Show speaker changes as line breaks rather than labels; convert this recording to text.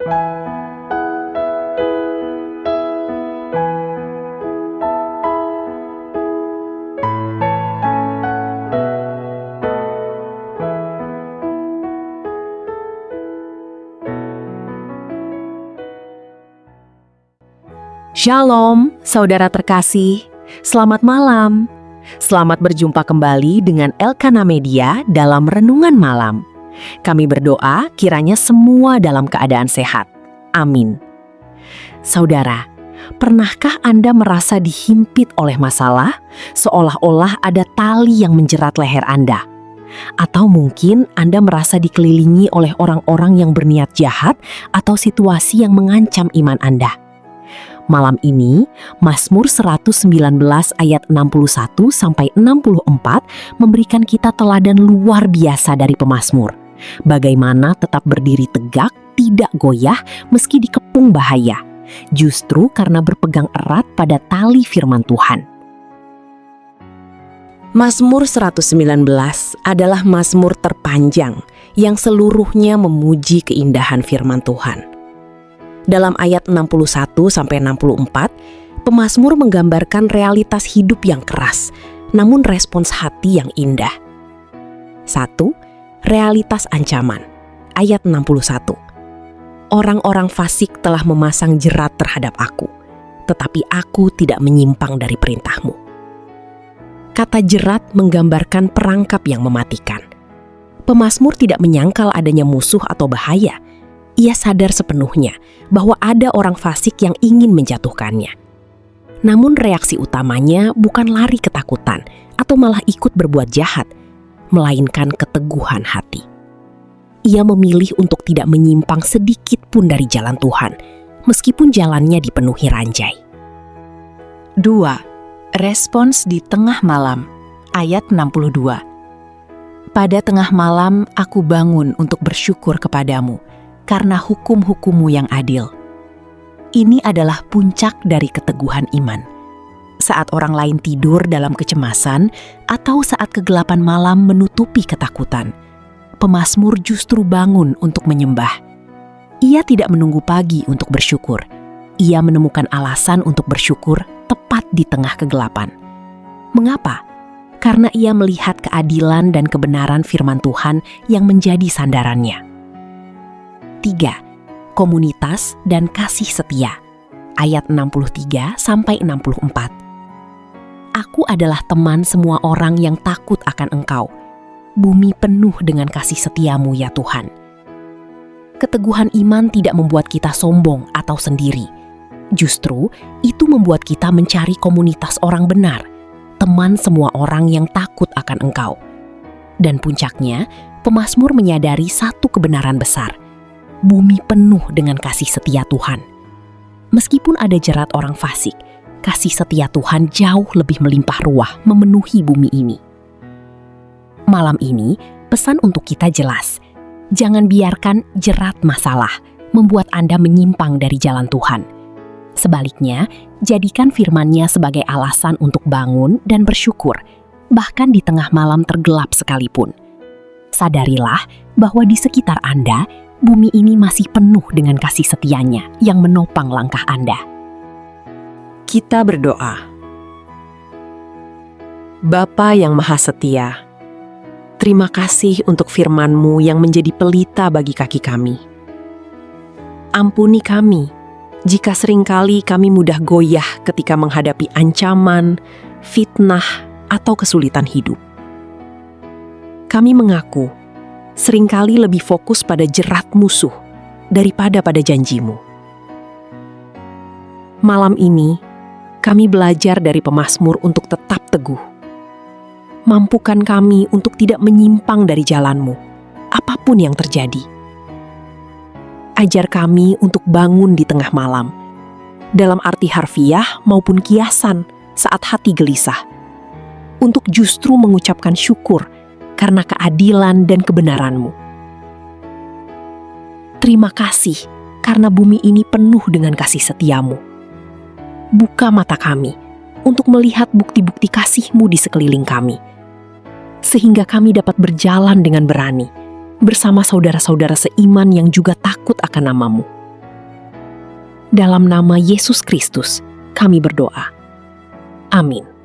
Shalom, saudara terkasih. Selamat malam. Selamat berjumpa kembali dengan Elkana Media dalam Renungan Malam. Kami berdoa kiranya semua dalam keadaan sehat. Amin. Saudara, pernahkah Anda merasa dihimpit oleh masalah, seolah-olah ada tali yang menjerat leher Anda? Atau mungkin Anda merasa dikelilingi oleh orang-orang yang berniat jahat atau situasi yang mengancam iman Anda? Malam ini, Mazmur 119 ayat 61-64 memberikan kita teladan luar biasa dari pemazmur. Bagaimana tetap berdiri tegak, tidak goyah meski dikepung bahaya. Justru karena berpegang erat pada tali firman Tuhan. Mazmur 119 adalah mazmur terpanjang yang seluruhnya memuji keindahan firman Tuhan. Dalam ayat 61-64, pemazmur menggambarkan realitas hidup yang keras, namun respons hati yang indah. 1. Realitas ancaman. Ayat 61. Orang-orang fasik telah memasang jerat terhadap aku, tetapi aku tidak menyimpang dari perintahmu. Kata jerat menggambarkan perangkap yang mematikan. Pemazmur tidak menyangkal adanya musuh atau bahaya. Ia sadar sepenuhnya bahwa ada orang fasik yang ingin menjatuhkannya. Namun reaksi utamanya bukan lari ketakutan atau malah ikut berbuat jahat, melainkan keteguhan hati. Ia memilih untuk tidak menyimpang sedikit pun dari jalan Tuhan, meskipun jalannya dipenuhi ranjai. 2. Respons di tengah malam. Ayat 62. Pada tengah malam aku bangun untuk bersyukur kepadamu, karena hukum-hukum-Mu yang adil. Ini adalah puncak dari keteguhan iman. Saat orang lain tidur dalam kecemasan atau saat kegelapan malam menutupi ketakutan, pemazmur justru bangun untuk menyembah. Ia tidak menunggu pagi untuk bersyukur. Ia menemukan alasan untuk bersyukur tepat di tengah kegelapan. Mengapa? Karena ia melihat keadilan dan kebenaran firman Tuhan yang menjadi sandarannya. 3. Komunitas dan kasih setia. Ayat 63-64. Aku adalah teman semua orang yang takut akan Engkau. Bumi penuh dengan kasih setiamu ya Tuhan. Keteguhan iman tidak membuat kita sombong atau sendiri. Justru itu membuat kita mencari komunitas orang benar, teman semua orang yang takut akan Engkau. Dan puncaknya, pemazmur menyadari satu kebenaran besar. Bumi penuh dengan kasih setia Tuhan. Meskipun ada jerat orang fasik, kasih setia Tuhan jauh lebih melimpah ruah memenuhi bumi ini. Malam ini, pesan untuk kita jelas. Jangan biarkan jerat masalah membuat Anda menyimpang dari jalan Tuhan. Sebaliknya, jadikan firman-Nya sebagai alasan untuk bangun dan bersyukur, bahkan di tengah malam tergelap sekalipun. Sadarilah bahwa di sekitar Anda, bumi ini masih penuh dengan kasih setianya yang menopang langkah Anda. Kita berdoa. Bapa yang Maha Setia, terima kasih untuk firman-Mu yang menjadi pelita bagi kaki kami. Ampuni kami jika seringkali kami mudah goyah ketika menghadapi ancaman, fitnah, atau kesulitan hidup. Kami mengaku seringkali lebih fokus pada jerat musuh daripada pada janji-Mu. Malam ini, kami belajar dari pemazmur untuk tetap teguh. Mampukan kami untuk tidak menyimpang dari jalan-Mu, apapun yang terjadi. Ajar kami untuk bangun di tengah malam, dalam arti harfiah maupun kiasan saat hati gelisah, untuk justru mengucapkan syukur karena keadilan dan kebenaran-Mu. Terima kasih karena bumi ini penuh dengan kasih setia-Mu. Buka mata kami untuk melihat bukti-bukti kasih-Mu di sekeliling kami, sehingga kami dapat berjalan dengan berani bersama saudara-saudara seiman yang juga takut akan nama-Mu. Dalam nama Yesus Kristus, kami berdoa. Amin.